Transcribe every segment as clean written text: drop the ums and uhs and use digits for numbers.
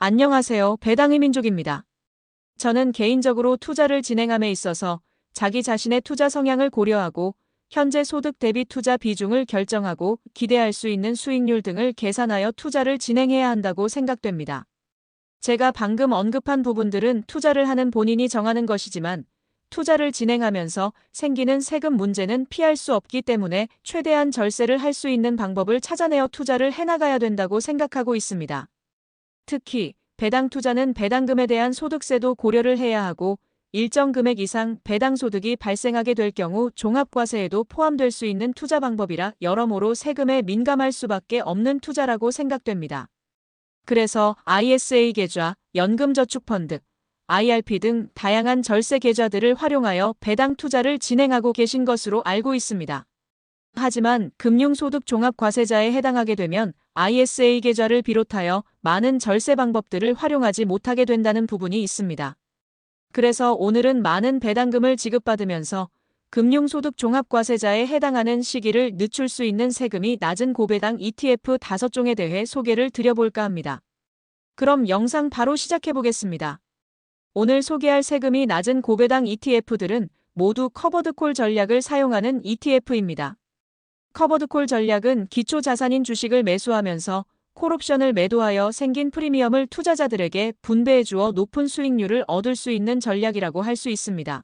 안녕하세요. 배당의 민족입니다. 저는 개인적으로 투자를 진행함에 있어서 자기 자신의 투자 성향을 고려하고 현재 소득 대비 투자 비중을 결정하고 기대할 수 있는 수익률 등을 계산하여 투자를 진행해야 한다고 생각됩니다. 제가 방금 언급한 부분들은 투자를 하는 본인이 정하는 것이지만 투자를 진행하면서 생기는 세금 문제는 피할 수 없기 때문에 최대한 절세를 할 수 있는 방법을 찾아내어 투자를 해나가야 된다고 생각하고 있습니다. 특히 배당 투자는 배당금에 대한 소득세도 고려를 해야 하고 일정 금액 이상 배당 소득이 발생하게 될 경우 종합과세에도 포함될 수 있는 투자 방법이라 여러모로 세금에 민감할 수밖에 없는 투자라고 생각됩니다. 그래서 ISA 계좌, 연금저축펀드, IRP 등 다양한 절세 계좌들을 활용하여 배당 투자를 진행하고 계신 것으로 알고 있습니다. 하지만 금융소득종합과세자에 해당하게 되면 ISA 계좌를 비롯하여 많은 절세 방법들을 활용하지 못하게 된다는 부분이 있습니다. 그래서 오늘은 많은 배당금을 지급받으면서 금융소득종합과세자에 해당하는 시기를 늦출 수 있는 세금이 낮은 고배당 ETF 5종에 대해 소개를 드려볼까 합니다. 그럼 영상 바로 시작해보겠습니다. 오늘 소개할 세금이 낮은 고배당 ETF들은 모두 커버드콜 전략을 사용하는 ETF입니다. 커버드콜 전략은 기초자산인 주식을 매수하면서 콜옵션을 매도하여 생긴 프리미엄을 투자자들에게 분배해 주어 높은 수익률을 얻을 수 있는 전략이라고 할 수 있습니다.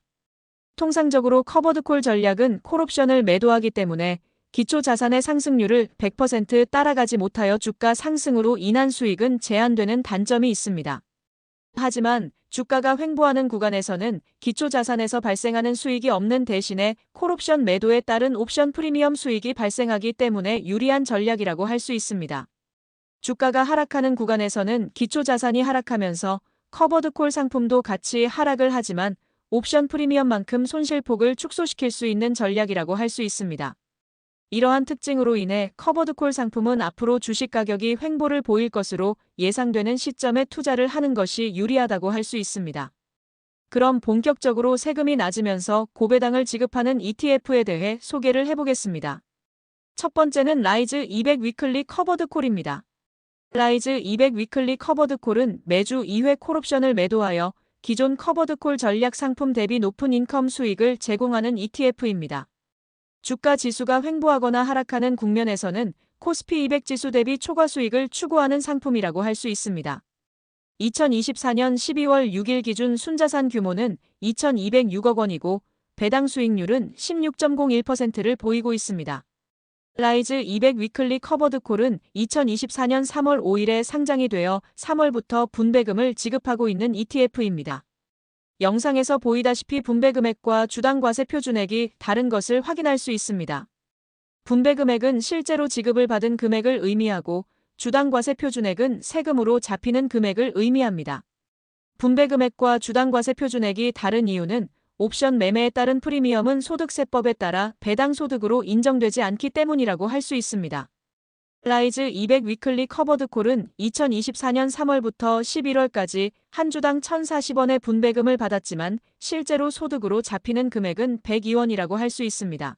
통상적으로 커버드콜 전략은 콜옵션을 매도하기 때문에 기초자산의 상승률을 100% 따라가지 못하여 주가 상승으로 인한 수익은 제한되는 단점이 있습니다. 하지만 주가가 횡보하는 구간에서는 기초자산에서 발생하는 수익이 없는 대신에 콜옵션 매도에 따른 옵션 프리미엄 수익이 발생하기 때문에 유리한 전략이라고 할 수 있습니다. 주가가 하락하는 구간에서는 기초자산이 하락하면서 커버드콜 상품도 같이 하락을 하지만 옵션 프리미엄만큼 손실폭을 축소시킬 수 있는 전략이라고 할 수 있습니다. 이러한 특징으로 인해 커버드콜 상품은 앞으로 주식 가격이 횡보를 보일 것으로 예상되는 시점에 투자를 하는 것이 유리하다고 할 수 있습니다. 그럼 본격적으로 세금이 낮으면서 고배당을 지급하는 ETF에 대해 소개를 해보겠습니다. 첫 번째는 라이즈 200 위클리 커버드콜입니다. 라이즈 200 위클리 커버드콜은 매주 2회 콜옵션을 매도하여 기존 커버드콜 전략 상품 대비 높은 인컴 수익을 제공하는 ETF입니다. 주가 지수가 횡보하거나 하락하는 국면에서는 코스피 200 지수 대비 초과 수익을 추구하는 상품이라고 할 수 있습니다. 2024년 12월 6일 기준 순자산 규모는 2,206억 원이고 배당 수익률은 16.01%를 보이고 있습니다. 라이즈 200 위클리 커버드콜은 2024년 3월 5일에 상장이 되어 3월부터 분배금을 지급하고 있는 ETF입니다. 영상에서 보이다시피 분배금액과 주당과세 표준액이 다른 것을 확인할 수 있습니다. 분배금액은 실제로 지급을 받은 금액을 의미하고 주당과세 표준액은 세금으로 잡히는 금액을 의미합니다. 분배금액과 주당과세 표준액이 다른 이유는 옵션 매매에 따른 프리미엄은 소득세법에 따라 배당소득으로 인정되지 않기 때문이라고 할 수 있습니다. 라이즈 200 위클리 커버드콜은 2024년 3월부터 11월까지 한 주당 1,040원의 분배금을 받았지만 실제로 소득으로 잡히는 금액은 102원이라고 할 수 있습니다.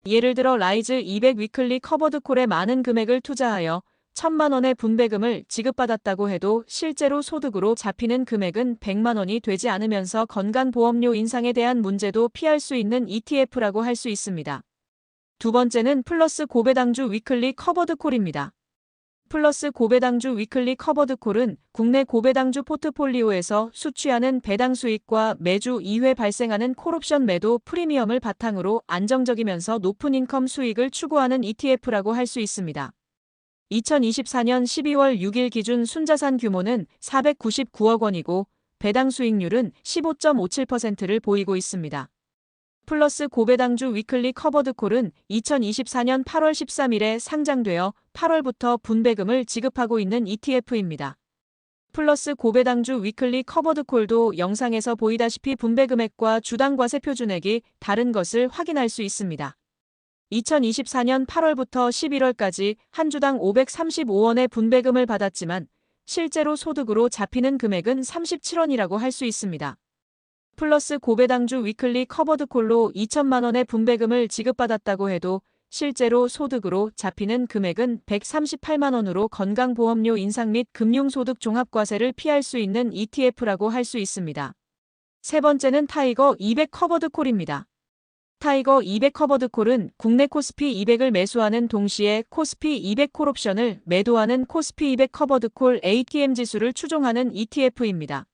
예를 들어 라이즈 200 위클리 커버드콜에 많은 금액을 투자하여 1,000만 원의 분배금을 지급받았다고 해도 실제로 소득으로 잡히는 금액은 100만 원이 되지 않으면서 건강보험료 인상에 대한 문제도 피할 수 있는 ETF라고 할 수 있습니다. 두 번째는 플러스 고배당주 위클리 커버드콜입니다. 플러스 고배당주 위클리 커버드콜은 국내 고배당주 포트폴리오에서 수취하는 배당 수익과 매주 2회 발생하는 콜옵션 매도 프리미엄을 바탕으로 안정적이면서 높은 인컴 수익을 추구하는 ETF라고 할 수 있습니다. 2024년 12월 6일 기준 순자산 규모는 499억 원이고 배당 수익률은 15.57%를 보이고 있습니다. 플러스 고배당주 위클리 커버드콜은 2024년 8월 13일에 상장되어 8월부터 분배금을 지급하고 있는 ETF입니다. 플러스 고배당주 위클리 커버드콜도 영상에서 보이다시피 분배금액과 주당과세 표준액이 다른 것을 확인할 수 있습니다. 2024년 8월부터 11월까지 한 주당 535원의 분배금을 받았지만 실제로 소득으로 잡히는 금액은 37원이라고 할 수 있습니다. 플러스 고배당주 위클리 커버드콜로 2천만 원의 분배금을 지급받았다고 해도 실제로 소득으로 잡히는 금액은 138만 원으로 건강보험료 인상 및 금융소득 종합과세를 피할 수 있는 ETF라고 할 수 있습니다. 세 번째는 타이거 200 커버드 콜입니다. 타이거 200 커버드 콜은 국내 코스피 200을 매수하는 동시에 코스피 200 콜옵션을 매도하는 코스피 200 커버드 콜 ATM 지수를 추종하는 ETF입니다.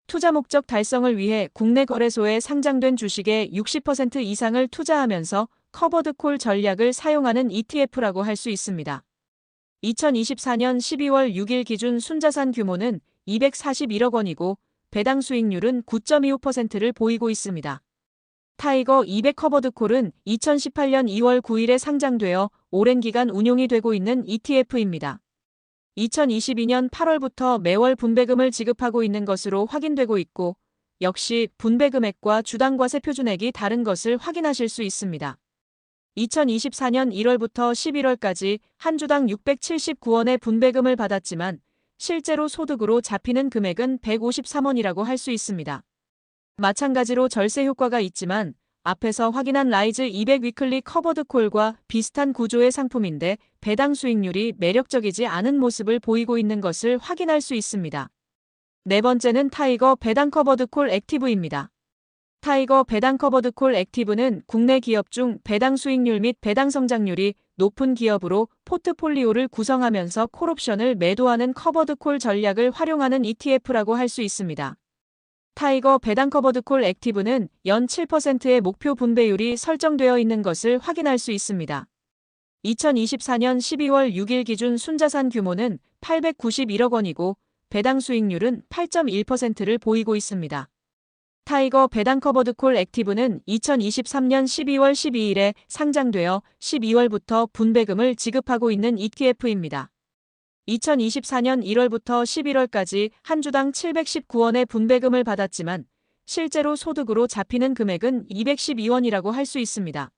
투자 목적 달성을 위해 국내 거래소에 상장된 주식의 60% 이상을 투자하면서 커버드 콜 전략을 사용하는 ETF라고 할 수 있습니다. 2024년 12월 6일 기준 순자산 규모는 241억 원이고 배당 수익률은 9.25%를 보이고 있습니다. 타이거 200 커버드 콜은 2018년 2월 9일에 상장되어 오랜 기간 운용이 되고 있는 ETF입니다. 2022년 8월부터 매월 분배금을 지급하고 있는 것으로 확인되고 있고 역시 분배금액과 주당과세 표준액이 다른 것을 확인하실 수 있습니다. 2024년 1월부터 11월까지 한 주당 679원의 분배금을 받았지만 실제로 소득으로 잡히는 금액은 153원이라고 할 수 있습니다. 마찬가지로 절세 효과가 있지만 앞에서 확인한 라이즈 200 위클리 커버드 콜과 비슷한 구조의 상품인데 배당 수익률이 매력적이지 않은 모습을 보이고 있는 것을 확인할 수 있습니다. 네 번째는 타이거 배당 커버드 콜 액티브입니다. 타이거 배당 커버드 콜 액티브는 국내 기업 중 배당 수익률 및 배당 성장률이 높은 기업으로 포트폴리오를 구성하면서 콜옵션을 매도하는 커버드 콜 전략을 활용하는 ETF라고 할 수 있습니다. 타이거 배당 커버드 콜 액티브는 연 7%의 목표 분배율이 설정되어 있는 것을 확인할 수 있습니다. 2024년 12월 6일 기준 순자산 규모는 891억 원이고 배당 수익률은 8.1%를 보이고 있습니다. 타이거 배당 커버드 콜 액티브는 2023년 12월 12일에 상장되어 12월부터 분배금을 지급하고 있는 ETF입니다. 2024년 1월부터 11월까지 한 주당 719원의 분배금을 받았지만 실제로 소득으로 잡히는 금액은 212원이라고 할 수 있습니다.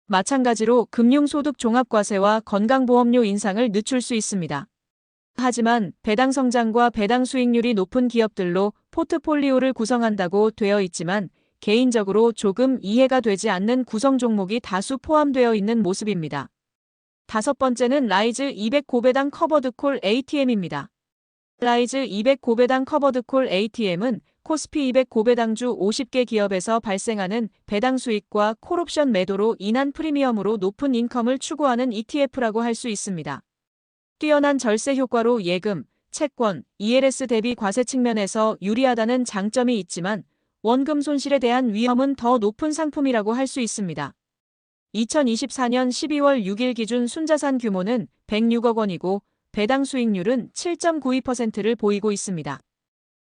마찬가지로 금융소득 종합과세와 건강보험료 인상을 늦출 수 있습니다. 하지만 배당 성장과 배당 수익률이 높은 기업들로 포트폴리오를 구성한다고 되어 있지만 개인적으로 조금 이해가 되지 않는 구성 종목이 다수 포함되어 있는 모습입니다. 다섯 번째는 라이즈 200 고배당 커버드 콜 ATM입니다. 라이즈 200 고배당 커버드 콜 ATM은 코스피 200 고배당주 50개 기업에서 발생하는 배당 수익과 콜옵션 매도로 인한 프리미엄으로 높은 인컴을 추구하는 ETF라고 할 수 있습니다. 뛰어난 절세 효과로 예금, 채권, ELS 대비 과세 측면에서 유리하다는 장점이 있지만 원금 손실에 대한 위험은 더 높은 상품이라고 할 수 있습니다. 2024년 12월 6일 기준 순자산 규모는 106억 원이고 배당 수익률은 7.92%를 보이고 있습니다.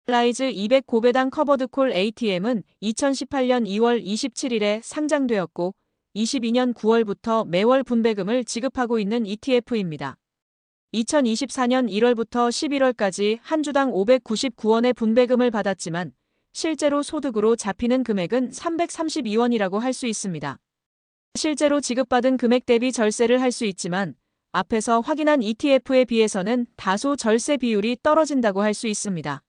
라이즈 200 고배당 커버드 콜 ATM은 2018년 2월 27일에 상장되었고 22년 9월부터 매월 분배금을 지급하고 있는 ETF입니다. 2024년 1월부터 11월까지 한 주당 599원의 분배금을 받았지만 실제로 소득으로 잡히는 금액은 332원이라고 할 수 있습니다. 실제로 지급받은 금액 대비 절세를 할 수 있지만 앞에서 확인한 ETF에 비해서는 다소 절세 비율이 떨어진다고 할 수 있습니다.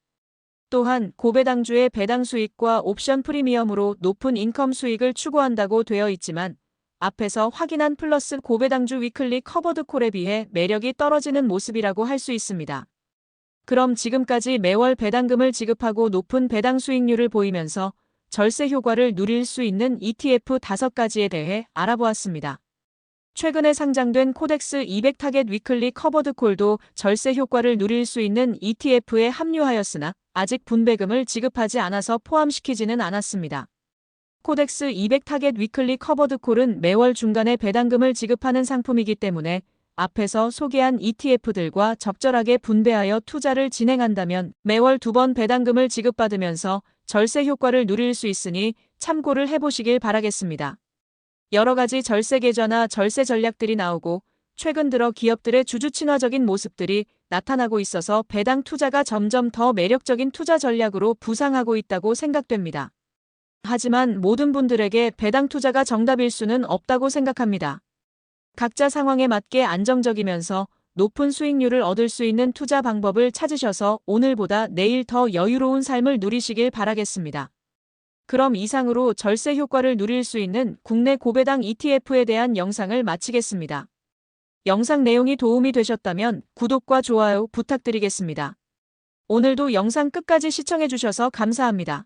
또한 고배당주의 배당 수익과 옵션 프리미엄으로 높은 인컴 수익을 추구한다고 되어 있지만 앞에서 확인한 플러스 고배당주 위클리 커버드 콜에 비해 매력이 떨어지는 모습이라고 할 수 있습니다. 그럼 지금까지 매월 배당금을 지급하고 높은 배당 수익률을 보이면서 절세 효과를 누릴 수 있는 ETF 5가지에 대해 알아보았습니다. 최근에 상장된 코덱스 200 타겟 위클리 커버드 콜도 절세 효과를 누릴 수 있는 ETF에 합류하였으나 아직 분배금을 지급하지 않아서 포함시키지는 않았습니다. 코덱스 200 타겟 위클리 커버드 콜은 매월 중간에 배당금을 지급하는 상품이기 때문에 앞에서 소개한 ETF들과 적절하게 분배하여 투자를 진행한다면 매월 2번 배당금을 지급받으면서 절세 효과를 누릴 수 있으니 참고를 해보시길 바라겠습니다. 여러 가지 절세 계좌나 절세 전략들이 나오고 최근 들어 기업들의 주주 친화적인 모습들이 나타나고 있어서 배당 투자가 점점 더 매력적인 투자 전략으로 부상하고 있다고 생각됩니다. 하지만 모든 분들에게 배당 투자가 정답일 수는 없다고 생각합니다. 각자 상황에 맞게 안정적이면서 높은 수익률을 얻을 수 있는 투자 방법을 찾으셔서 오늘보다 내일 더 여유로운 삶을 누리시길 바라겠습니다. 그럼 이상으로 절세 효과를 누릴 수 있는 국내 고배당 ETF에 대한 영상을 마치겠습니다. 영상 내용이 도움이 되셨다면 구독과 좋아요 부탁드리겠습니다. 오늘도 영상 끝까지 시청해주셔서 감사합니다.